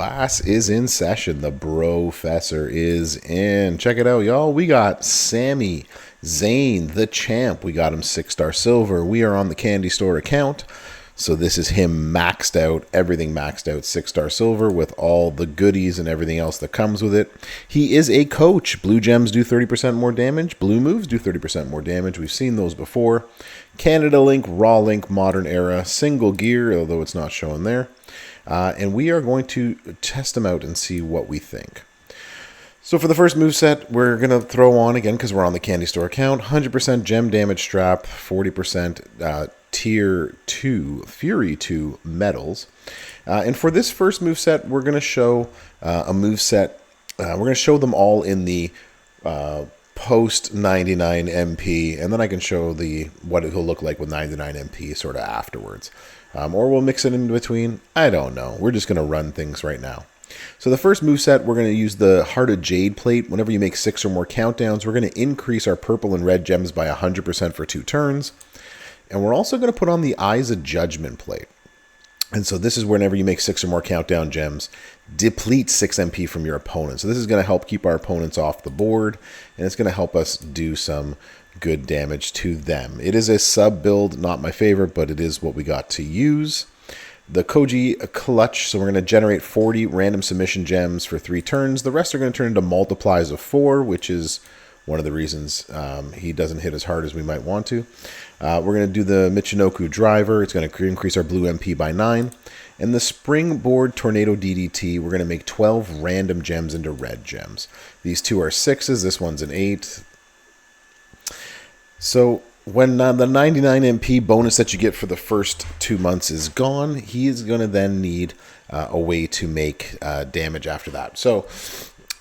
Class is in session. The Brofessor is in. Check it out, y'all. We got Sami, Zayn, the champ. We got him 6-star silver. We are on the candy store account. So this is him maxed out, everything maxed out, 6-star silver with all the goodies and everything else that comes with it. He is a coach. Blue gems do 30% more damage. Blue moves do 30% more damage. We've seen those before. Canada Link, Raw Link, Modern Era, single gear, although it's not shown there. And we are going to test them out and see what we think. So for the first moveset, we're going to throw on, again, because we're on the candy store account, 100% gem damage strap, 40% tier 2, Fury 2 medals. And for this first moveset, we're going to show a moveset. We're going to show them all in the post 99 MP, and then I can show what it will look like with 99 MP sort of afterwards. Or we'll mix it in between. I don't know. We're just going to run things right now. So the first moveset, we're going to use the Hearted Jade plate. Whenever you make 6 or more countdowns, we're going to increase our purple and red gems by 100% for 2 turns. And we're also going to put on the Eyes of Judgment plate. And so this is whenever you make 6 or more countdown gems, deplete 6 MP from your opponent. So this is going to help keep our opponents off the board, and it's going to help us do some good damage to them. It is a sub build, not my favorite, but it is what we got to use. The Koji Clutch, so we're going to generate 40 random submission gems for 3 turns. The rest are going to turn into multiplies of 4, which is one of the reasons he doesn't hit as hard as we might want to. We're going to do the Michinoku Driver. It's going to increase our blue MP by 9. And the Springboard Tornado DDT, we're going to make 12 random gems into red gems. These 2 are 6s. This one's an 8. So when the 99 MP bonus that you get for the first 2 months is gone, he is going to then need a way to make damage after that. So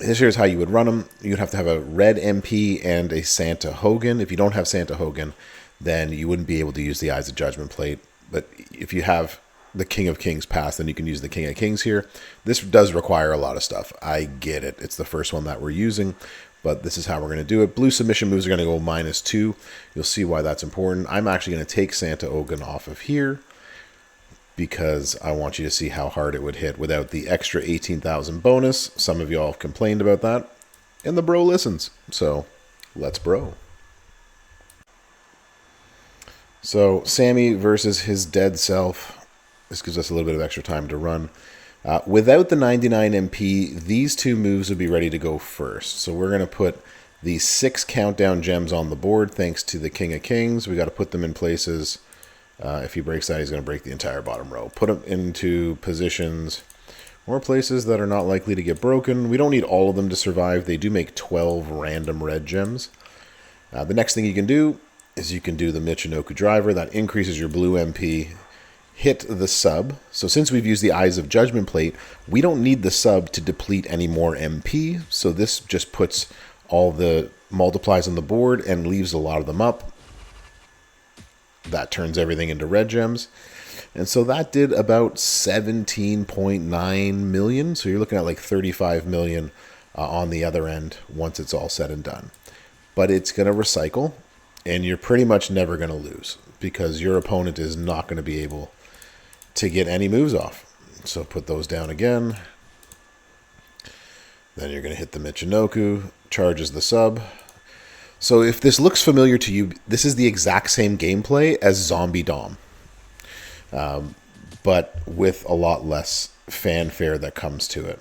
here's how you would run them. You'd have to have a red MP and a Santa Hogan. If you don't have Santa Hogan, then you wouldn't be able to use the Eyes of Judgment plate. But if you have the King of Kings pass, then you can use the King of Kings here. This does require a lot of stuff. I get it. It's the first one that we're using, but this is how we're going to do it. Blue submission moves are going to go -2. You'll see why that's important. I'm actually going to take Santa Hogan off of here because I want you to see how hard it would hit without the extra 18,000 bonus. Some of y'all have complained about that, and the bro listens. So let's bro. So Sami versus his dead self. This gives us a little bit of extra time to run. Without the 99 MP, these 2 moves would be ready to go first. So we're going to put these 6 countdown gems on the board thanks to the King of Kings. We got to put them in places. If he breaks that, he's going to break the entire bottom row. Put them into positions or places that are not likely to get broken. We don't need all of them to survive. They do make 12 random red gems. The next thing you can do is you can do the Michinoku Driver. That increases your blue MP. Hit the sub. So since we've used the Eyes of Judgment plate, we don't need the sub to deplete any more MP. So this just puts all the multiplies on the board and leaves a lot of them up. That turns everything into red gems. And so that did about 17.9 million. So you're looking at like 35 million on the other end once it's all said and done. But it's going to recycle, and you're pretty much never going to lose because your opponent is not going to be able to get any moves off. So put those down again. Then you're going to hit the Michinoku, charges the sub. So if this looks familiar to you, this is the exact same gameplay as Zombie Dom, but with a lot less fanfare that comes to it.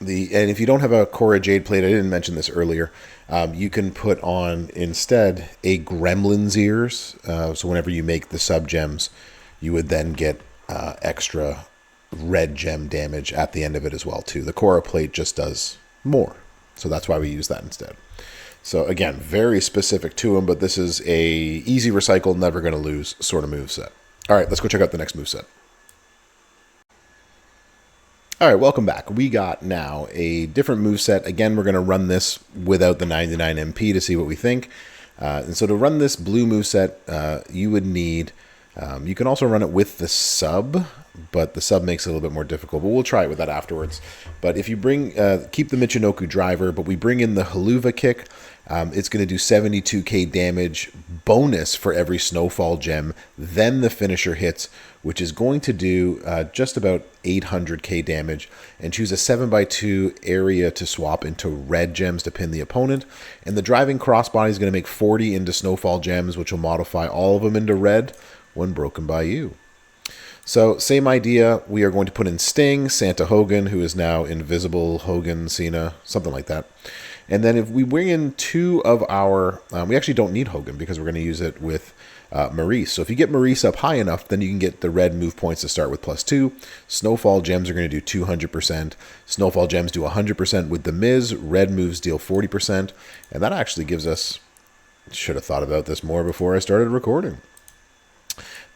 And if you don't have a Cora Jade plate, I didn't mention this earlier, you can put on instead a Gremlin's Ears. So whenever you make the sub gems, you would then get extra red gem damage at the end of it as well too. The Cora plate just does more, so that's why we use that instead. So again, very specific to him, but this is a easy recycle, never going to lose sort of move set. All right, let's go check out the next move set. All right, welcome back. We got now a different moveset. Again, we're going to run this without the 99 MP to see what we think. And so to run this blue moveset, you would need You can also run it with the sub, but the sub makes it a little bit more difficult. But we'll try it with that afterwards. But if you bring, keep the Michinoku driver, but we bring in the Haluva kick, it's going to do 72k damage bonus for every snowfall gem. Then the finisher hits, which is going to do just about 800k damage. And choose a 7x2 area to swap into red gems to pin the opponent. And the driving crossbody is going to make 40 into snowfall gems, which will modify all of them into red when broken by you. So same idea. We are going to put in Sting, Santa Hogan, who is now Invisible Hogan, Cena, something like that. And then if we bring in two of our, we actually don't need Hogan because we're going to use it with Maurice. So if you get Maurice up high enough, then you can get the red move points to start with +2. Snowfall gems are going to do 200%. Snowfall gems do 100% with the Miz. Red moves deal 40%. And that actually gives us, should have thought about this more before I started recording.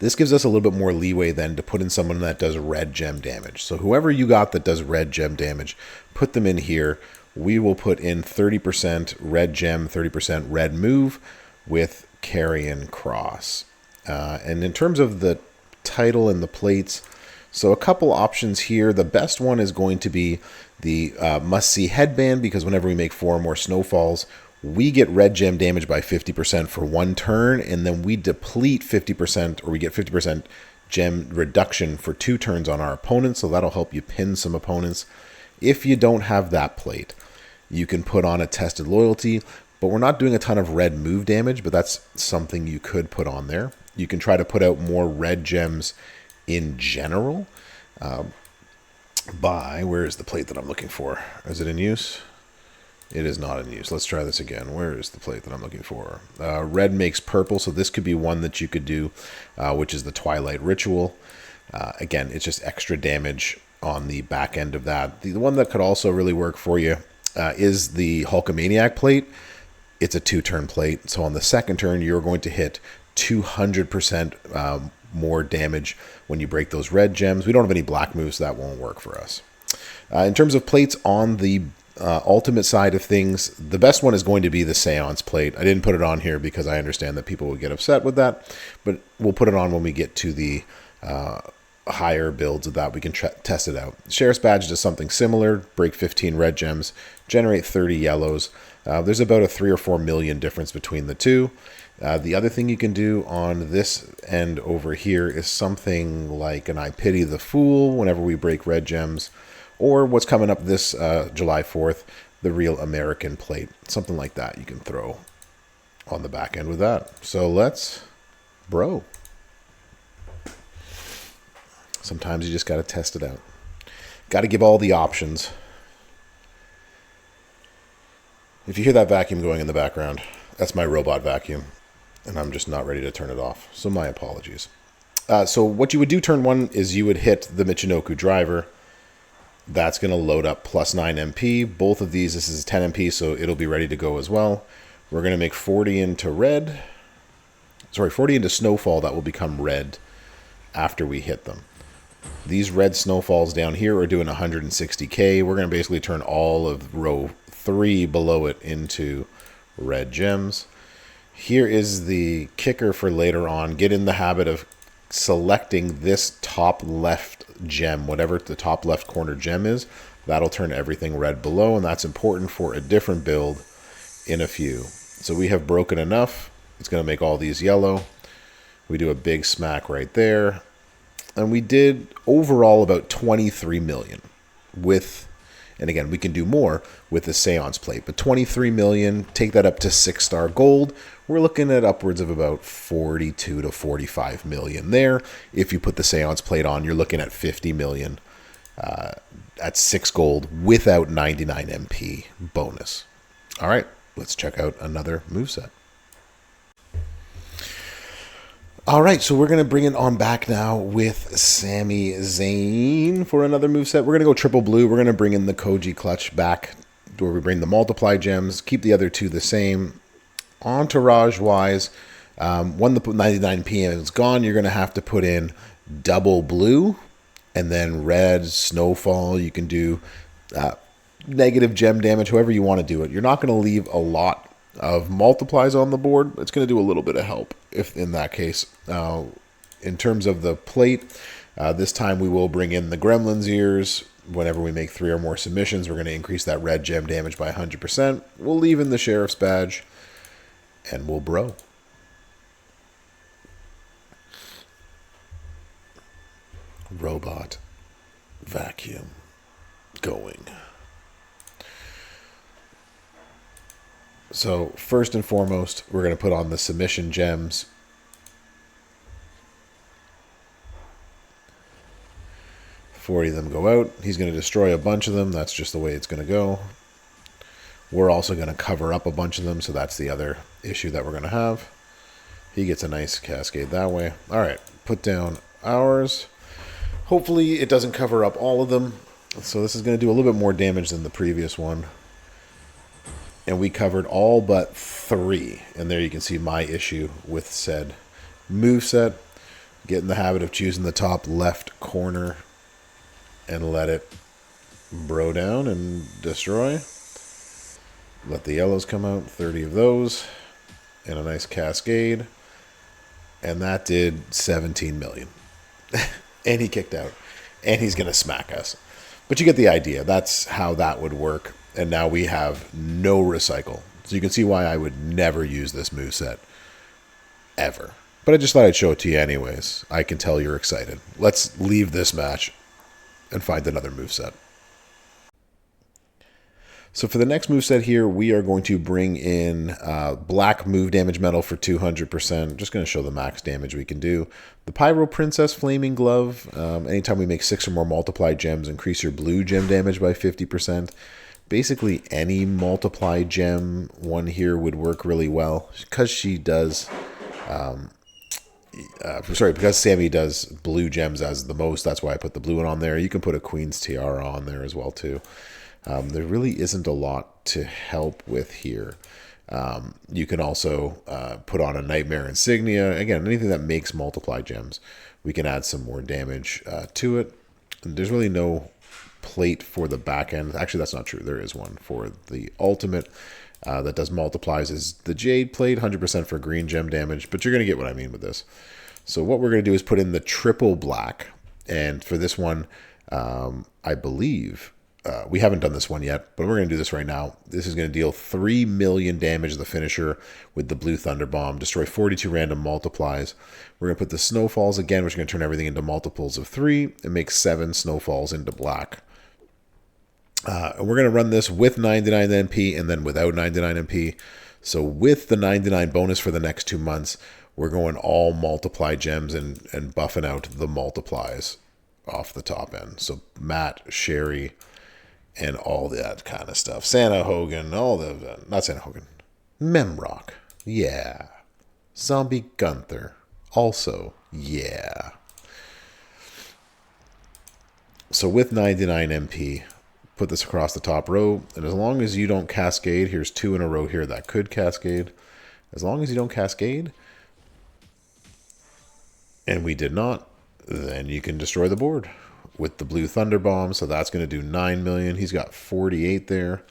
This gives us a little bit more leeway then to put in someone that does red gem damage. So whoever you got that does red gem damage, put them in here. We will put in 30% red gem, 30% red move with Carrion Cross. And in terms of the title and the plates, so a couple options here. The best one is going to be the must-see headband, because whenever we make 4 or more snowfalls, we get red gem damage by 50% for 1 turn, and then we deplete 50%, or we get 50% gem reduction for 2 turns on our opponents, so that'll help you pin some opponents. If you don't have that plate, you can put on a tested loyalty, but we're not doing a ton of red move damage, but that's something you could put on there. You can try to put out more red gems in general by, where is the plate that I'm looking for? Is it in use? It is not in use. Let's try this again. Where is the plate that I'm looking for? Red makes purple, so this could be one that you could do, which is the Twilight Ritual. Again, it's just extra damage on the back end of that. The one that could also really work for you is the Hulkamaniac plate. It's a 2-turn plate, so on the second turn, you're going to hit 200% more damage when you break those red gems. We don't have any black moves, so that won't work for us. In terms of plates on the ultimate side of things, the best one is going to be the Seance plate. I didn't put it on here because I understand that people would get upset with that, but we'll put it on when we get to the higher builds of that. We can test it out. Sheriff's Badge does something similar. Break 15 red gems, generate 30 yellows. There's about a 3 or 4 million difference between the two. The other thing you can do on this end over here is something like an I Pity the Fool whenever we break red gems, or what's coming up this July 4th, the Real American plate. Something like that you can throw on the back end with that. So let's bro. Sometimes you just got to test it out. Got to give all the options. If you hear that vacuum going in the background, that's my robot vacuum, and I'm just not ready to turn it off. So my apologies. So what you would do turn 1 is you would hit the Michinoku driver. That's going to load up +9 MP. Both of these, this is 10 MP, so it'll be ready to go as well. We're going to make 40 into red. Sorry, 40 into snowfall. That will become red after we hit them. These red snowfalls down here are doing 160k. We're going to basically turn all of row 3 below it into red gems. Here is the kicker for later on. Get in the habit of selecting this top left gem, whatever the top left corner gem is. That'll turn everything red below, and that's important for a different build in a few. So we have broken enough. It's going to make all these yellow. We do a big smack right there. And we did overall about 23 million with, and again, we can do more with the Seance plate, but 23 million, take that up to 6-star gold. We're looking at upwards of about 42 to 45 million there. If you put the Seance plate on, you're looking at 50 million at 6 gold without 99 MP bonus. All right, let's check out another moveset. All right, so we're going to bring it on back now with Sami Zayn for another moveset. We're going to go triple blue. We're going to bring in the Koji clutch back where we bring the multiply gems, keep the other two the same. Entourage-wise, when the 99 PM is gone, you're going to have to put in double blue and then red, snowfall. You can do negative gem damage, however you want to do it. You're not going to leave a lot of multiplies on the board. It's going to do a little bit of help if in that case. In terms of the plate, this time we will bring in the Gremlin's ears. Whenever we make 3 or more submissions, we're going to increase that red gem damage by 100%. We'll leave in the Sheriff's badge, and we'll bro. Robot vacuum going. So first and foremost, we're going to put on the submission gems. Forty of them go out. He's going to destroy a bunch of them. That's just the way it's going to go. We're also going to cover up a bunch of them, so that's the other issue that we're going to have. He gets a nice cascade that way. All right, put down ours. Hopefully it doesn't cover up all of them. So this is going to do a little bit more damage than the previous one. And we covered all but 3. And there you can see my issue with said moveset. Get in the habit of choosing the top left corner and let it bro down and destroy. Let the yellows come out, 30 of those, and a nice cascade. And that did 17 million. And he kicked out. And he's going to smack us. But you get the idea. That's how that would work. And now we have no recycle. So you can see why I would never use this moveset. Ever. But I just thought I'd show it to you anyways. I can tell you're excited. Let's leave this match and find another moveset. So for the next moveset here, we are going to bring in black move damage metal for 200%. Just going to show the max damage we can do. The Pyro Princess Flaming Glove. Anytime we make 6 or more multiplied gems, increase your blue gem damage by 50%. Basically any multiplied gem one here would work really well. Because she does... because Sami does blue gems as the most, that's why I put the blue one on there. You can put a Queen's Tiara on there as well too. There really isn't a lot to help with here. You can also put on a Nightmare Insignia. Again, anything that makes multiplied gems. We can add some more damage to it. And there's really no plate for the back end. Actually, that's not true. There is one for the ultimate that does multiplies. Is the Jade plate, 100% for green gem damage. But you're going to get what I mean with this. So what we're going to do is put in the triple black. And for this one, I believe... we haven't done this one yet, but we're going to do this right now. This is going to deal 3 million damage to the finisher with the blue Thunder Bomb. Destroy 42 random multiplies. We're going to put the Snowfalls again, which is going to turn everything into multiples of 3 and make 7 Snowfalls into black. And we're going to run this with 99 MP and then without 99 MP. So with the 99 bonus for the next 2 months, we're going all multiply gems and buffing out the multiplies off the top end. So Matt, Sherry... and all that kind of stuff. Santa Hogan, all the... not Santa Hogan. Memrock. Yeah. Zombie Gunther. Also. Yeah. So with 99 MP, put this across the top row. And as long as you don't cascade... here's 2 in a row here that could cascade. As long as you don't cascade... and we did not... then you can destroy the board. With the blue Thunder Bomb, so that's going to do 9 million. He's got 48 there.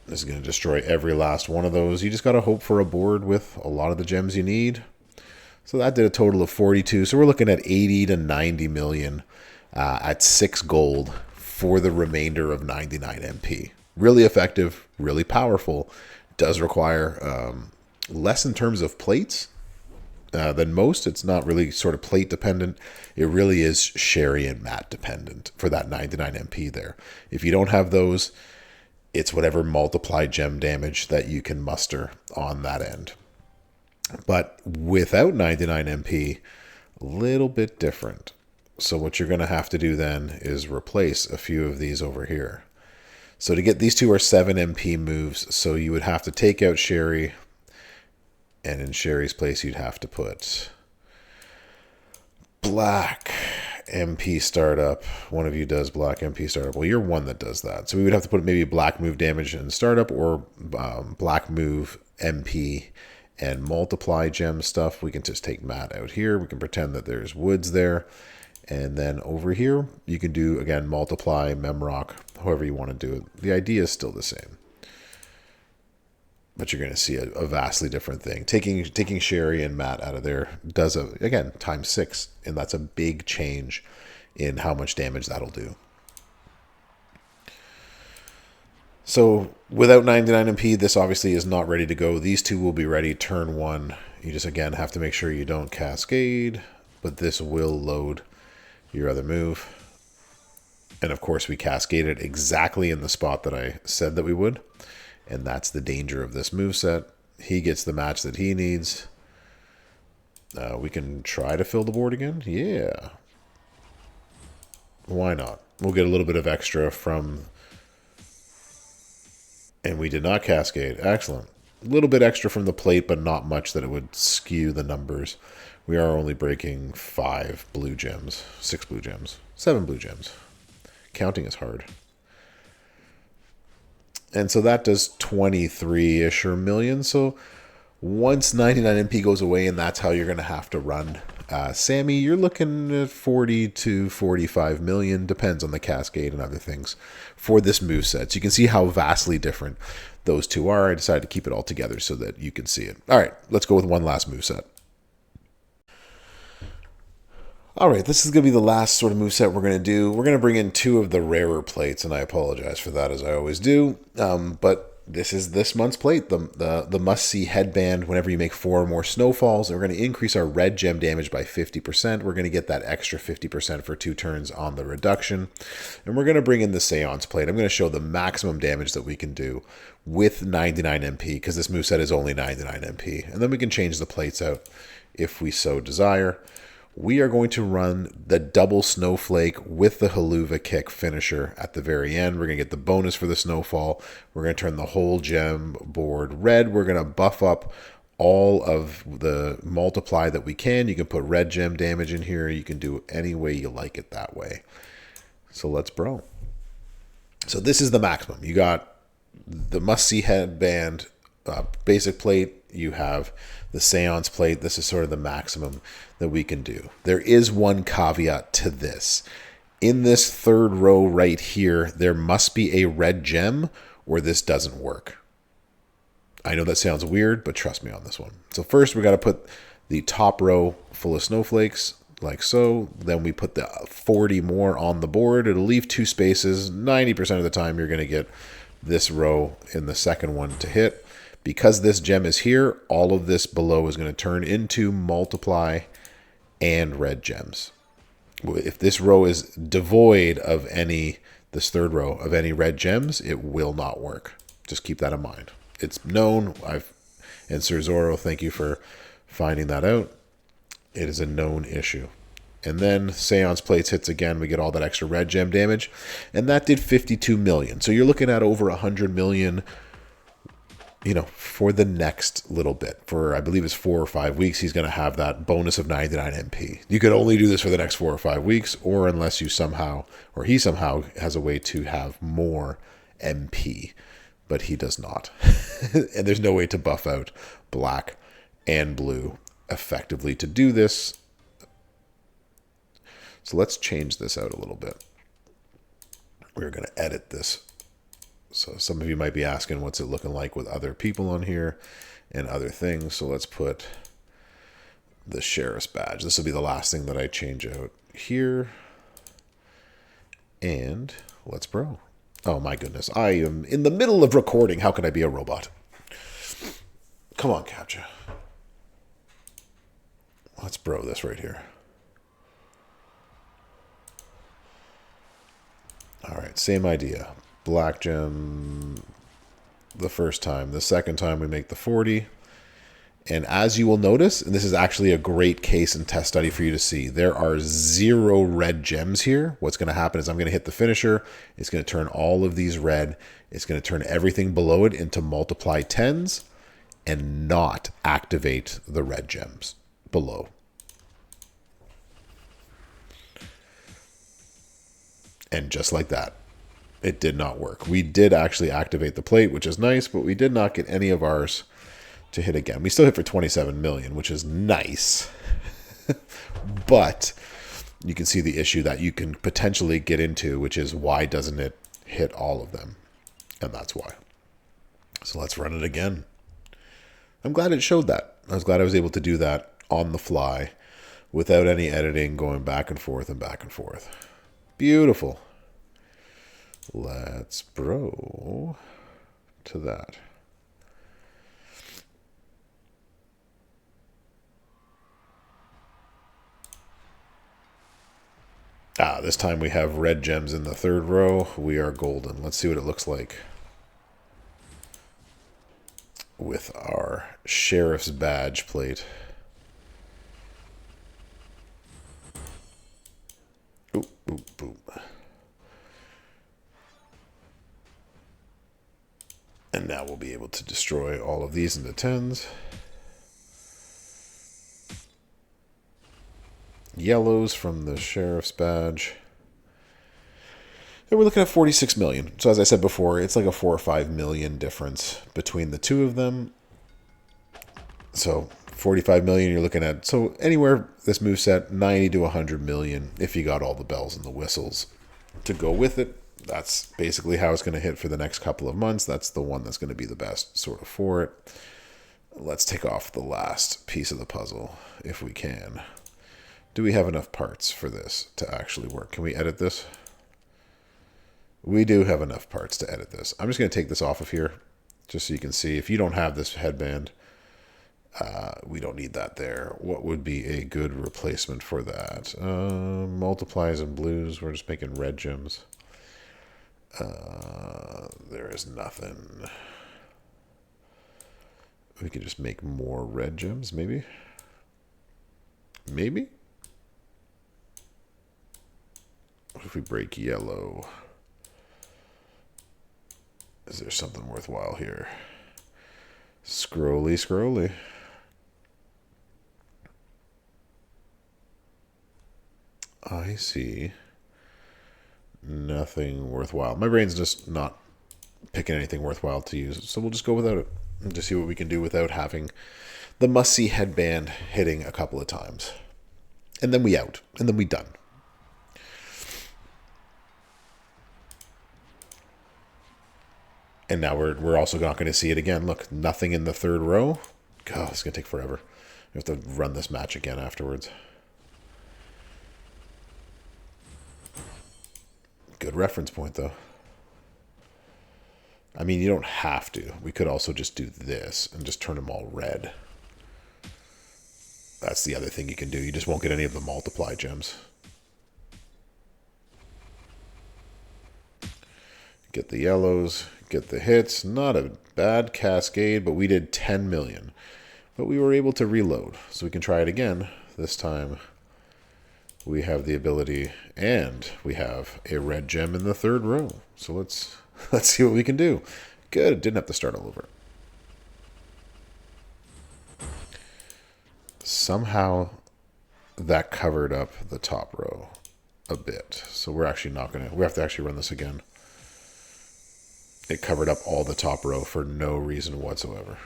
This is going to destroy every last one of those. You just got to hope for a board with a lot of the gems you need. So that did a total of 42. So we're looking at 80 to 90 million at 6 gold for the remainder of 99 MP. Really effective, really powerful. Does require less in terms of plates than most. It's not really sort of plate dependent. It really is Sherry and Matt dependent for that 99 MP there. If you don't have those, it's whatever multiplied gem damage that you can muster on that end. But without 99 MP, a little bit different. So what you're going to have to do then is replace a few of these over here. So to get these two are 7 MP moves, so you would have to take out Sherry, and in Sherry's place you'd have to put black MP startup. One of you does black MP startup. Well, you're one that does that. So we would have to put maybe black move damage in startup or black move MP and multiply gem stuff. We can just take Matt out here. We can pretend that there's woods there. And then over here, you can do, again, multiply, memrock, however you want to do it. The idea is still the same. but you're going to see a vastly different thing. Taking Sherry and Matt out of there does, again, times 6, and that's a big change in how much damage that'll do. So without 99 MP, this obviously is not ready to go. These two will be ready turn 1. You just, again, have to make sure you don't cascade, but this will load your other move. And of course, we cascade it exactly in the spot that I said that we would. And that's the danger of this moveset. He gets the match that he needs. We can try to fill the board again. Yeah. Why not? We'll get a little bit of extra from... And we did not cascade. Excellent. A little bit extra from the plate, but not much that it would skew the numbers. We are only breaking 5 blue gems. 6 blue gems. 7 blue gems. Counting is hard. And so that does 23-ish or million. So once 99 MP goes away, and that's how you're going to have to run Sami, you're looking at 40 to 45 million, depends on the cascade and other things, for this moveset. So you can see how vastly different those two are. I decided to keep it all together so that you can see it. All right, let's go with one last moveset. All right, this is going to be the last sort of moveset we're going to do. We're going to bring in 2 of the rarer plates, and I apologize for that, as I always do. But this is this month's plate, the must-see headband. Whenever you make 4 or more snowfalls, we're going to increase our red gem damage by 50%. We're going to get that extra 50% for 2 turns on the reduction. And we're going to bring in the Seance plate. I'm going to show the maximum damage that we can do with 99 MP, because this moveset is only 99 MP. And then we can change the plates out if we so desire. We are going to run the double snowflake with the haluva kick finisher at the very end. We're going to get the bonus for the snowfall. We're going to turn the whole gem board red. We're going to buff up all of the multiply that we can. You can put red gem damage in here. You can do it any way you like it that way. So let's bro. So this is the maximum. You got the must-see headband, basic plate. You have the Seance plate. This is sort of the maximum that we can do. There is one caveat to this. In this 3rd row right here, there must be a red gem or this doesn't work. I know that sounds weird, but trust me on this one. So first we got to put the top row full of snowflakes like so. Then we put the 40 more on the board. It'll leave 2 spaces. 90% of the time you're going to get this row in the second one to hit. Because this gem is here, all of this below is going to turn into multiply and red gems. If this row is devoid of any, this 3rd row, of any red gems, it will not work. Just keep that in mind. It's known. And Sir Zoro, thank you for finding that out. It is a known issue. And then Seance plates hits again. We get all that extra red gem damage. And that did 52 million. So you're looking at over 100 million, you know, for the next little bit. For, I believe it's 4 or 5 weeks, he's going to have that bonus of 99 MP. You could only do this for the next 4 or 5 weeks, or unless you somehow, or he somehow has a way to have more MP, but he does not. And there's no way to buff out black and blue effectively to do this. So let's change this out a little bit. We're going to edit this. So some of you might be asking, what's it looking like with other people on here and other things? So let's put the sheriff's badge. This will be the last thing that I change out here. And let's bro. Oh my goodness. I am in the middle of recording. How can I be a robot? Come on, Captcha. Let's bro this right here. All right, same idea. Black gem the first time. The second time we make the 40. And as you will notice, and this is actually a great case and test study for you to see, there are 0 red gems here. What's going to happen is I'm going to hit the finisher. It's going to turn all of these red. It's going to turn everything below it into multiply 10s and not activate the red gems below. And just like that, it did not work. We did actually activate the plate, which is nice, but we did not get any of ours to hit again. We still hit for 27 million, which is nice. But you can see the issue that you can potentially get into, which is why doesn't it hit all of them? And that's why. So let's run it again. I'm glad it showed that. I was glad I was able to do that on the fly without any editing, going back and forth and back and forth. Beautiful. Let's bro to that. This time we have red gems in the third row. We are golden. Let's see what it looks like with our sheriff's badge plate. Oop, oop, oop. And now we'll be able to destroy all of these into 10s. Yellows from the sheriff's badge. And we're looking at 46 million. So as I said before, it's like a 4 or 5 million difference between the two of them. So 45 million you're looking at. So anywhere this moveset, 90 to 100 million if you got all the bells and the whistles to go with it. That's basically how it's going to hit for the next couple of months. That's the one that's going to be the best sort of for it. Let's take off the last piece of the puzzle if we can. Do we have enough parts for this to actually work? Can we edit this? We do have enough parts to edit this. I'm just going to take this off of here just so you can see. If you don't have this headband, we don't need that there. What would be a good replacement for that? Multiplies and blues. We're just making red gems. There is nothing. We could just make more red gems, maybe? Maybe? What if we break yellow? Is there something worthwhile here? Scrolly, scrolly. I see. Nothing worthwhile. My brain's just not picking anything worthwhile to use, so we'll just go without it and just see what we can do without having the must-see headband hitting a couple of times. And then we out. And then we done. And now we're also not going to see it again. Look, nothing in the third row. God, it's going to take forever. We have to run this match again afterwards. Good reference point, though. I mean, you don't have to. We could also just do this and just turn them all red. That's the other thing you can do. You just won't get any of the multiply gems. Get the yellows, get the hits. Not a bad cascade, but we did 10 million. But we were able to reload, so we can try it again. This time we have the ability, and we have a red gem in the third row. So let's see what we can do. Good, didn't have to start all over. Somehow that covered up the top row a bit. So we're actually not going to, we have to actually run this again. It covered up all the top row for no reason whatsoever.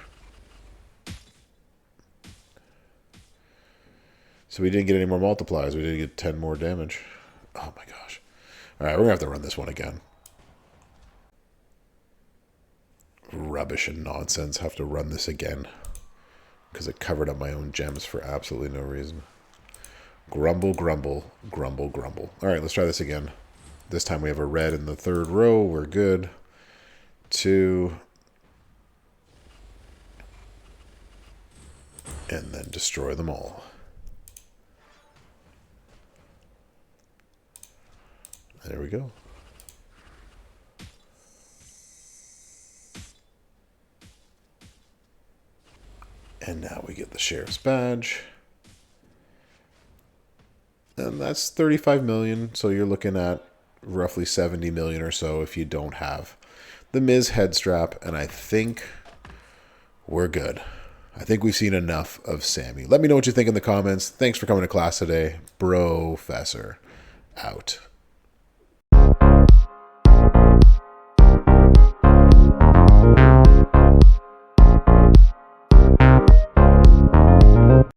So we didn't get any more multiplies. We didn't get 10 more damage. Oh my gosh. All right, we're going to have to run this one again. Rubbish and nonsense. Have to run this again. Because it covered up my own gems for absolutely no reason. Grumble, grumble, grumble, grumble. All right, let's try this again. This time we have a red in the third row. We're good. 2. And then destroy them all. There we go. And now we get the sheriff's badge. And that's 35 million. So you're looking at roughly 70 million or so if you don't have the Miz head strap. And I think we're good. I think we've seen enough of Sami. Let me know what you think in the comments. Thanks for coming to class today. Brofessor out.